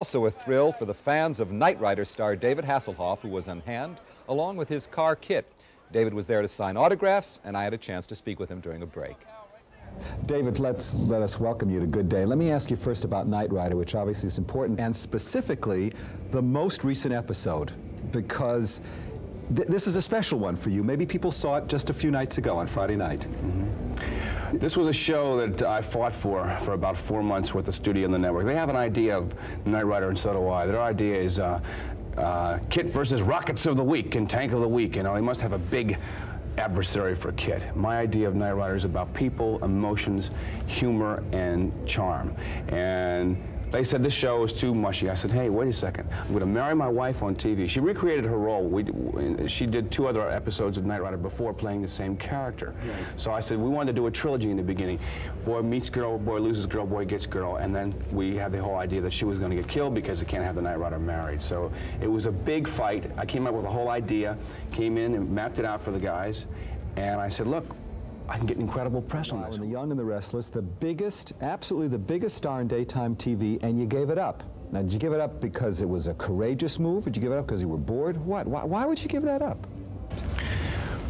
Also a thrill for the fans of Knight Rider star David Hasselhoff, who was on hand, along with his car KITT. David was there to sign autographs, and I had a chance to speak with him during a break. David, let us welcome you to Good Day. Let me ask you first about Knight Rider, which obviously is important, and specifically the most recent episode, because this is a special one for you. Maybe people saw it just a few nights ago on Friday night. This was a show that I fought for about 4 months with the studio and the network. They have an idea of Knight Rider, and so do I. Their idea is KITT versus Rockets of the Week and Tank of the Week. You know, they must have a big adversary for KITT. My idea of Knight Rider is about people, emotions, humor, and charm. And they said this show was too mushy. I said, hey, wait a second. I'm going to marry my wife on TV. She recreated her role. She did 2 other episodes of Knight Rider before playing the same character. Right. So I said, we wanted to do a trilogy in the beginning. Boy meets girl, boy loses girl, boy gets girl. And then we had the whole idea that she was going to get killed because they can't have the Knight Rider married. So it was a big fight. I came up with a whole idea, came in and mapped it out for the guys. And I said, look, I can get incredible press on this. The Young and the Restless, the biggest, absolutely the biggest star in daytime TV, and you gave it up. Now, did you give it up because it was a courageous move? Did you give it up because you were bored? What? Why would you give that up?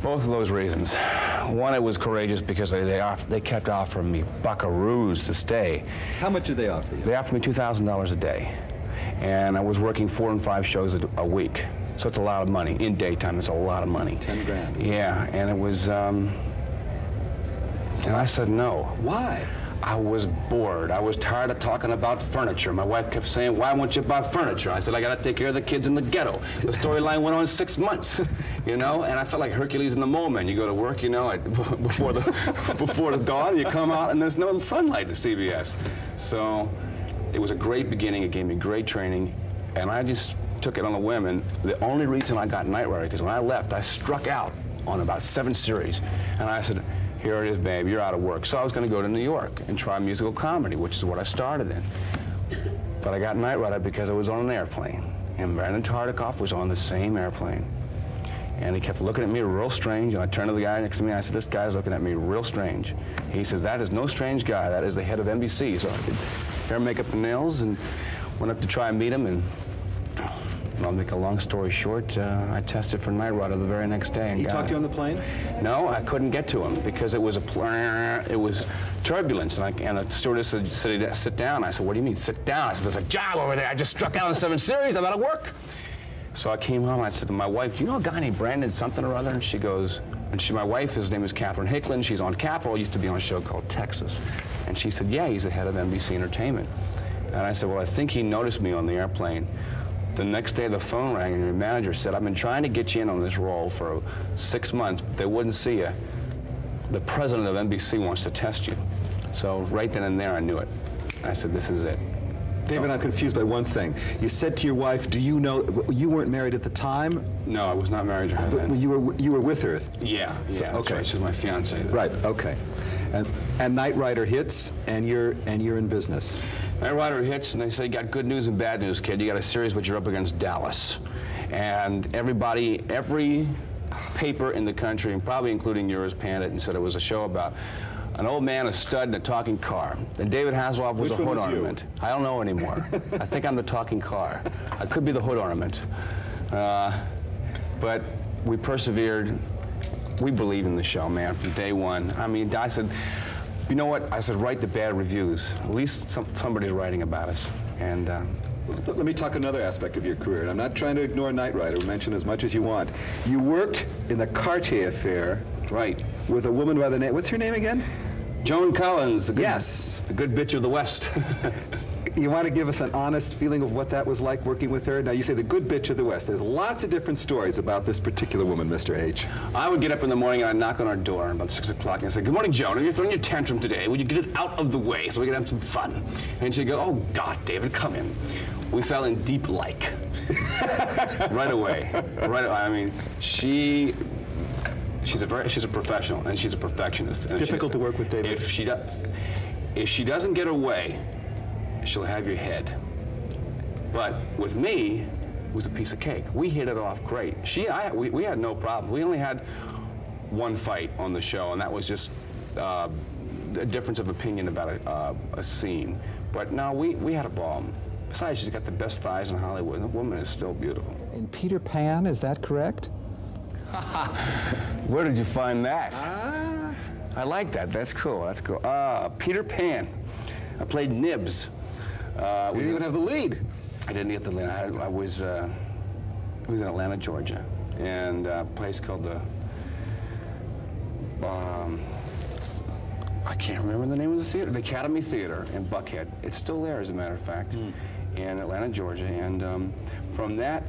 Both of those reasons. One, it was courageous because they kept offering me buckaroos to stay. How much did they offer you? They offered me $2,000 a day, and I was working 4 and 5 shows a week. So it's a lot of money. In daytime, it's a lot of money. 10 grand. Yeah, and it was, and I said no. Why? I was bored. I was tired of talking about furniture. My wife kept saying, why won't you buy furniture? I said, I got to take care of the kids in the ghetto. The storyline went on 6 months, you know, and I felt like Hercules and the Mole Man. You go to work, you know, before the dawn, you come out and there's no sunlight at CBS. So it was a great beginning. It gave me great training, and I just took it on a whim. And the only reason I got Knight Rider, because when I left, I struck out on about 7 series, and I said, here it is, babe, you're out of work. So I was going to go to New York and try musical comedy, which is what I started in. But I got Knight Rider because I was on an airplane, and Brandon Tartikoff was on the same airplane. And he kept looking at me real strange, and I turned to the guy next to me, and I said, this guy's looking at me real strange. He says, that is no strange guy, that is the head of NBC. So I did hair, makeup, and nails, and went up to try and meet him, and I'll make a long story short, I tested for Knight Rider the very next day. And he talked to you on the plane? No, I couldn't get to him because it was turbulence, and the stewardess said, sit down. I said, what do you mean, sit down? I said, there's a job over there. I just struck out in 7 series. I'm out of work. So I came home, and I said to my wife, do you know a guy named Brandon something or other? And she goes, my wife, his name is Catherine Hicklin. She's on Capitol, used to be on a show called Texas. And she said, yeah, he's the head of NBC Entertainment. And I said, well, I think he noticed me on the airplane. The next day, the phone rang, and your manager said, I've been trying to get you in on this role for 6 months, but they wouldn't see you. The president of NBC wants to test you. So right then and there, I knew it. I said, this is it. David, I'm confused by one thing. You said to your wife, do you know, you weren't married at the time? No, I was not married to her but then. You were with her? Yeah, so, yeah, okay. Right. She's my fiance. Right, okay. And Knight Rider hits, and you're in business. Knight Rider hits, and they say, you got good news and bad news, kid. You got a series, but you're up against Dallas. And every paper in the country, and probably including yours, panned it and said it was a show about an old man, a stud, and a talking car. And David Hasselhoff was a hood ornament. I don't know anymore. I think I'm the talking car. I could be the hood ornament. But we persevered. We believe in the show, man, from day one. I mean, I said, you know what? I said, write the bad reviews. At least somebody's writing about us. And let me talk another aspect of your career. And I'm not trying to ignore Knight Rider. Mention as much as you want. You worked in the Cartier affair, right, with a woman by the name. What's her name again? Joan Collins. The good bitch of the West. You want to give us an honest feeling of what that was like working with her? Now, you say the good bitch of the West. There's lots of different stories about this particular woman, Mr. H. I would get up in the morning and I'd knock on her door about 6 o'clock and I'd say, good morning, Joan. You're throwing your tantrum today. Would you get it out of the way so we can have some fun? And she'd go, oh, God, David, come in. We fell in deep like. Right away. Right away. I mean, she's a professional, and she's a perfectionist. And difficult to work with, David. If she doesn't get her way, she'll have your head. But with me, it was a piece of cake. We hit it off great. We had no problem. We only had one fight on the show, and that was just a difference of opinion about a scene. But no, we had a ball. Besides, she's got the best thighs in Hollywood, and the woman is still beautiful. In Peter Pan, is that correct? Where did you find that? I like that. That's cool. That's cool. Peter Pan. I played Nibs. You didn't even have the lead. I didn't get the lead. I was in Atlanta, Georgia, and a place called the I can't remember the name of the theater. The Academy Theater in Buckhead. It's still there, as a matter of fact, in Atlanta, Georgia. And from that,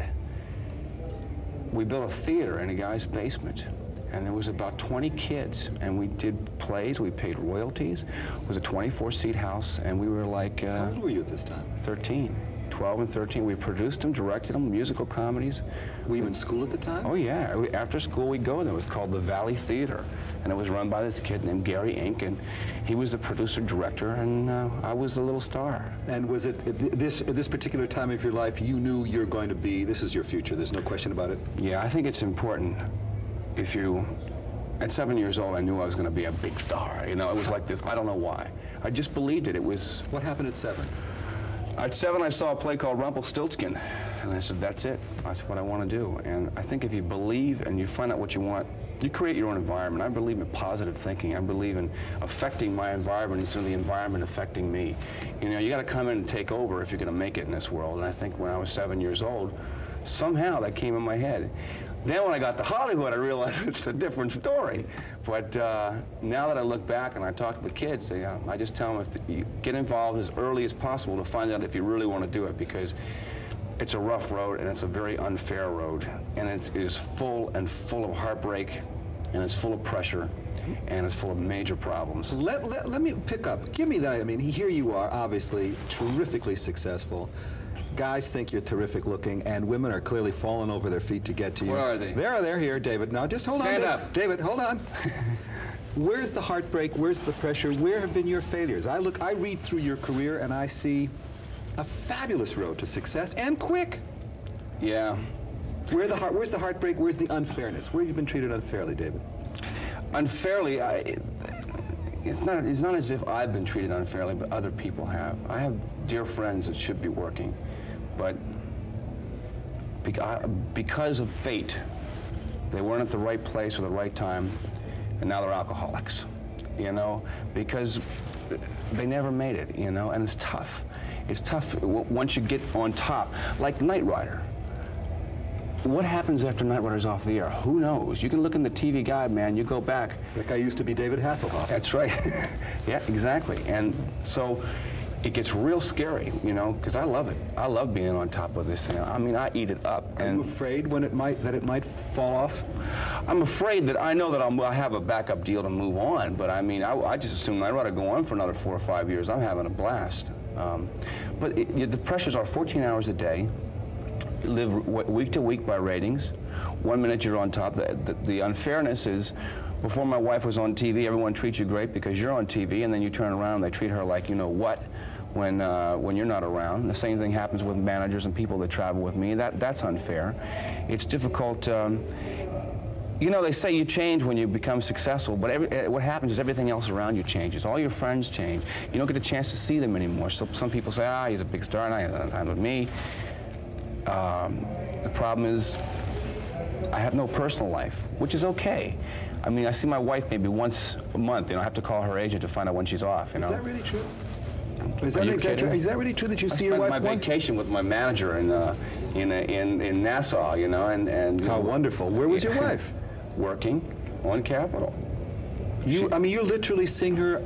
we built a theater in a guy's basement. And there was about 20 kids, and we did plays, we paid royalties. It was a 24-seat house, and we were like... How old were you at this time? 13. 12 and 13. We produced them, directed them, musical comedies. Were you in school at the time? Oh, yeah. After school, we'd go there. It was called the Valley Theater, and it was run by this kid named Gary Inc., and he was the producer-director, and I was the little star. And was it at this particular time of your life, you knew you're going to be, this is your future, there's no question about it? Yeah, I think it's important. If you, at 7 years old, I knew I was going to be a big star. You know, it was like this. I don't know why. I just believed it. It was... What happened at 7? At 7, I saw a play called Rumpelstiltskin, and I said, that's it. That's what I want to do. And I think if you believe and you find out what you want, you create your own environment. I believe in positive thinking. I believe in affecting my environment instead of the environment affecting me. You know, you got to come in and take over if you're going to make it in this world. And I think when I was 7 years old, somehow that came in my head. Then when I got to Hollywood, I realized it's a different story. But now that I look back and I talk to the kids, I just tell them you get involved as early as possible to find out if you really want to do it, because it's a rough road and it's a very unfair road. And it is full of heartbreak, and it's full of pressure, and it's full of major problems. Let me pick up. Give me that. I mean, here you are, obviously terrifically successful. Guys think you're terrific looking, and women are clearly falling over their feet to get to you. Where are they? They're here, David. Now, just hold on. Stand up. David, hold on. Where's the heartbreak? Where's the pressure? Where have been your failures? I read through your career, and I see a fabulous road to success, and quick. Yeah. Where's the heartbreak? Where's the unfairness? Where have you been treated unfairly, David? Unfairly, it's not as if I've been treated unfairly, but other people have. I have dear friends that should be working, but because of fate, they weren't at the right place or the right time, and now they're alcoholics, you know, because they never made it, you know, and it's tough. It's tough once you get on top, like Knight Rider. What happens after Knight Rider's off the air? Who knows? You can look in the TV guide, man. You go back. That guy used to be David Hasselhoff. That's right. Yeah, exactly. And so it gets real scary, you know, because I love it. I love being on top of this thing. I mean, I eat it up. Are you afraid when it might fall off? I'm afraid that I know that I'll have a backup deal to move on, but I mean, I just assume I'd rather go on for another 4 or 5 years. I'm having a blast. But the pressures are 14 hours a day. Live week to week by ratings. 1 minute you're on top. The unfairness is, before my wife was on TV, everyone treats you great because you're on TV, and then you turn around and they treat her like you know what when you're not around. The same thing happens with managers and people that travel with me. That's unfair. It's difficult. You know, they say you change when you become successful, but what happens is everything else around you changes. All your friends change. You don't get a chance to see them anymore. So some people say, he's a big star, and I'm with me. The problem is I have no personal life, which is okay. I mean, I see my wife maybe once a month. You know, I have to call her agent to find out when she's off. You know. Is that really true? Is that really true that you see your wife? I spent my vacation with my manager in Nassau. You know, and how wonderful. Where was your wife? Working on Capitol. I mean, you're literally seeing her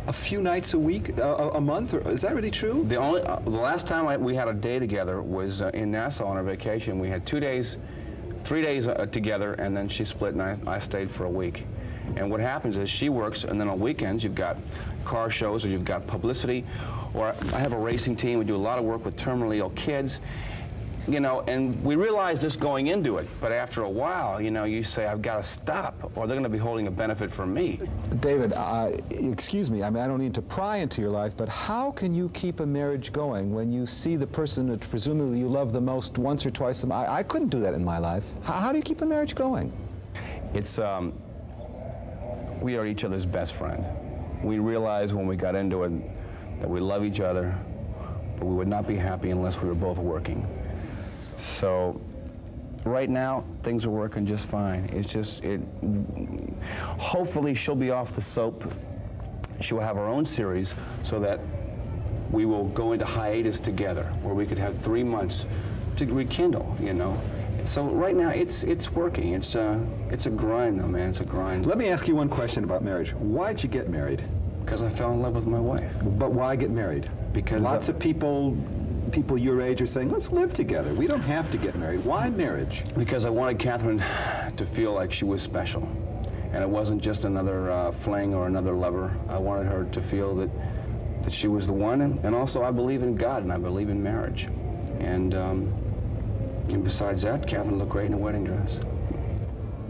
a few nights a week, a month, or is that really true? The last time we had a day together was in Nassau on our vacation. We had 2 days, 3 days together, and then she split, and I stayed for a week. And what happens is she works, and then on weekends you've got car shows, or you've got publicity, or I have a racing team. We do a lot of work with terminally ill kids. You know, and we realized this going into it, but after a while, you know, you say, I've got to stop, or they're going to be holding a benefit from me. David, excuse me, I mean, I don't need to pry into your life, but how can you keep a marriage going when you see the person that presumably you love the most once or twice a month? I couldn't do that in my life. How do you keep a marriage going? It's, we are each other's best friend. We realized when we got into it that we love each other. but we would not be happy unless we were both working. So right now, things are working just fine. It's just, hopefully she'll be off the soap. She will have her own series so that we will go into hiatus together, where we could have 3 months to rekindle, you know. So right now, it's working. It's a grind, though, man. It's a grind. Let me ask you one question about marriage. Why'd you get married? Because I fell in love with my wife. But why get married? Because lots of people your age are saying, let's live together. We don't have to get married. Why marriage? Because I wanted Catherine to feel like she was special. And it wasn't just another fling or another lover. I wanted her to feel that she was the one. And also, I believe in God, and I believe in marriage. And besides that, Catherine looked great in a wedding dress.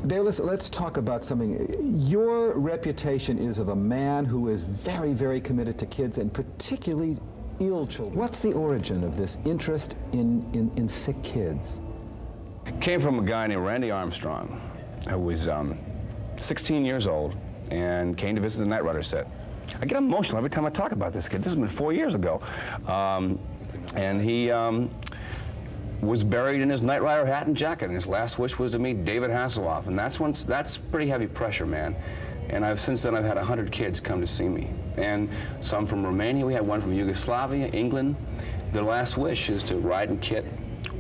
Dave, let's talk about something. Your reputation is of a man who is very, very committed to kids, and particularly ill children. What's the origin of this interest in sick kids? It came from a guy named Randy Armstrong, who was 16 years old and came to visit the Knight Rider set. I get emotional every time I talk about this kid. This has been 4 years ago. And he was buried in his Knight Rider hat and jacket, and his last wish was to meet David Hasselhoff, and that's pretty heavy pressure, man. And since then I've had 100 kids come to see me, and some from Romania. We had one from Yugoslavia, England. Their last wish is to ride in KITT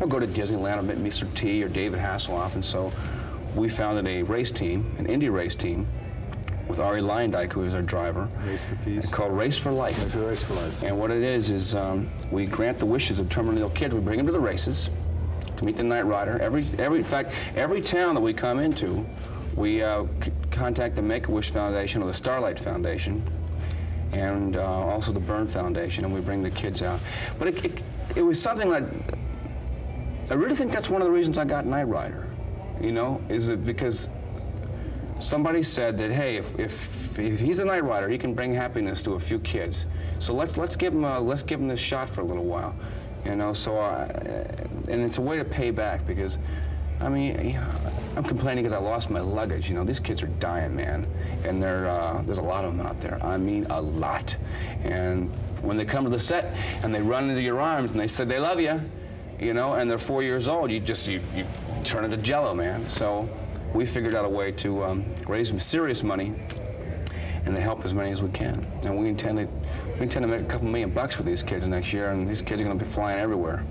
or go to Disneyland or meet Mr. T or David Hasselhoff, and so we founded a race team, an Indy race team, with Ari Leyendyke, who is our driver. Race for Peace. Called Race for Life. Race for Life. And what it is we grant the wishes of terminally ill kids. We bring them to the races to meet the Knight Rider. In fact, every town that we come into, we contact the Make-A-Wish Foundation or the Starlight Foundation, and also the Burn Foundation, and we bring the kids out. But it was something that I really think that's one of the reasons I got Knight Rider. You know, is it because somebody said that, hey, if he's a Knight Rider, he can bring happiness to a few kids. So let's give him this shot for a little while, you know. So and it's a way to pay back, because I mean, I'm complaining because I lost my luggage. You know, these kids are dying, man, and there's a lot of them out there. I mean, a lot. And when they come to the set and they run into your arms and they say they love you, you know, and they're 4 years old, you turn into jello, man. So we figured out a way to raise some serious money and to help as many as we can. And we intend to make a couple $1 million for these kids next year, and these kids are going to be flying everywhere.